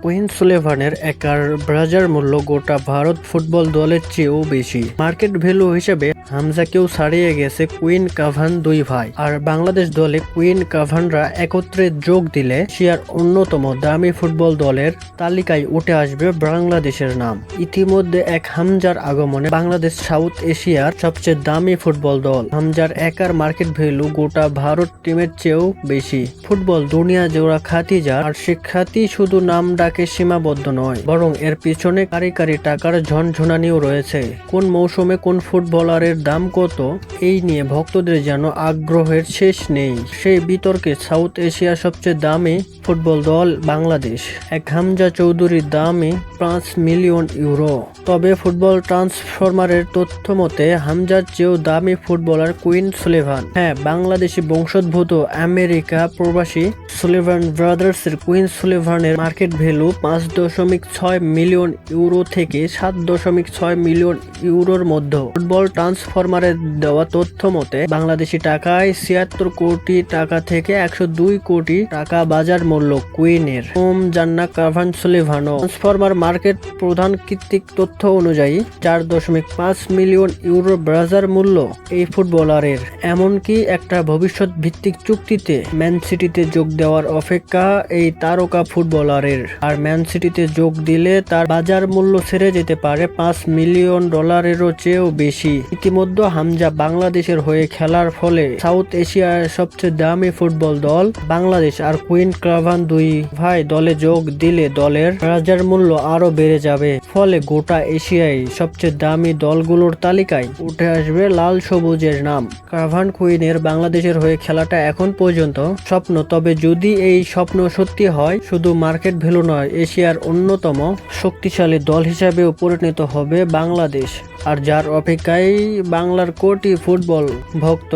Queen সুলেভানের একার বাজার মূল্য গোটা ভারত ফুটবল দলের চেয়েও বেশি। মার্কেট ভ্যালু হিসেবে হামজাকেও ছাড়িয়ে গেছে কুইন কাভান দুই ভাই। আর বাংলাদেশ দলে কুইন কাভানরা একত্রে যোগ দিলে এশিয়ার অন্যতম দামি ফুটবল দলের তালিকায় উঠে আসবে বাংলাদেশের নাম। ইতিমধ্যে এক হামজার আগমনে বাংলাদেশ সাউথ এশিয়ার সবচেয়ে দামি ফুটবল দল। হামজার একার মার্কেট ভ্যালু গোটা ভারত টিমের চেয়েও বেশি। ফুটবল দুনিয়া জোড়া খ্যাতি যার, আর সে খ্যাতি শুধু নাম ডাকে সীমাবদ্ধ নয়, বরং এর পিছনে কারি কারি টাকার ঝনঝনানিও রয়েছে। কোন মৌসুমে কোন ফুটবলারের দাম কত, এই নিয়ে ভক্তদের যেন আগ্রহের শেষ নেই। সেই বিতর্কে সাউথ এশিয়ার সবচেয়ে দামি ফুটবল দল বাংলাদেশ। এক হামজা চৌধুরীর দামে 5 মিলিয়ন ইউরো। তবে ফুটবল ট্রান্সফরমারের তথ্য মতে হামজার চেয়েও দামি ফুটবলার কুইন সুলেভান। হ্যাঁ, বাংলাদেশি বংশোদ্ভূত আমেরিকা প্রবাসী সুলেভান ব্রাদার্সের কুইন সুলেভানের মার্কেট ভ্যালু 5.6 মিলিয়ন ইউরো থেকে 7.6 মিলিয়ন ইউরোর মধ্যে। ফুটবল ট্রান্সফরমারের দেওয়া তথ্য মতে বাংলাদেশি টাকায় 76 কোটি টাকা থেকে 102 কোটি টাকা বাজার মূল্য কুইনের। জান্না কাভান সুলেভানো। ট্রান্সফরমার মার্কেট প্রধান কৃত্রিক তথ্য অনুযায়ী 4.5 মিলিয়ন ইউরো বাজার মূল্য এই ফুটবলারের। এমনকি একটা ভবিষ্যৎ ভিত্তিক চুক্তিতে ম্যান সিটিতে যোগ দেওয়ার অপেক্ষা এই তারকা ফুটবলারের। আর ম্যান সিটিতে যোগ দিলে তার বাজার মূল্য ছেড়ে যেতে পারে 5 মিলিয়ন ডলারেরও চেয়েও বেশি। ইতিমধ্যে হামজা বাংলাদেশের হয়ে খেলার ফলে সাউথ এশিয়ার সবচেয়ে দামি ফুটবল দল বাংলাদেশ আর কুইন কাভান দুই ভাই দলে যোগ দিলে দলের বাজার মূল্য আরো বেড়ে যাবে। ফলে গোটা এশিয়ায় সবচেয়ে দামি দলগুলোর তালিকায় উঠে আসবে লাল সবুজের নাম। কাভান কুইনের বাংলাদেশের হয়ে খেলাটা এখন পর্যন্ত স্বপ্ন, তবে যদি এই স্বপ্ন সত্যি হয়, শুধু মার্কেট ভ্যালু নয়, এশিয়ার অন্যতম শক্তিশালী দল হিসাবেও পরিণত হবে বাংলাদেশ। আর যার অপেক্ষায় বাংলার কোটি ফুটবল ভক্ত।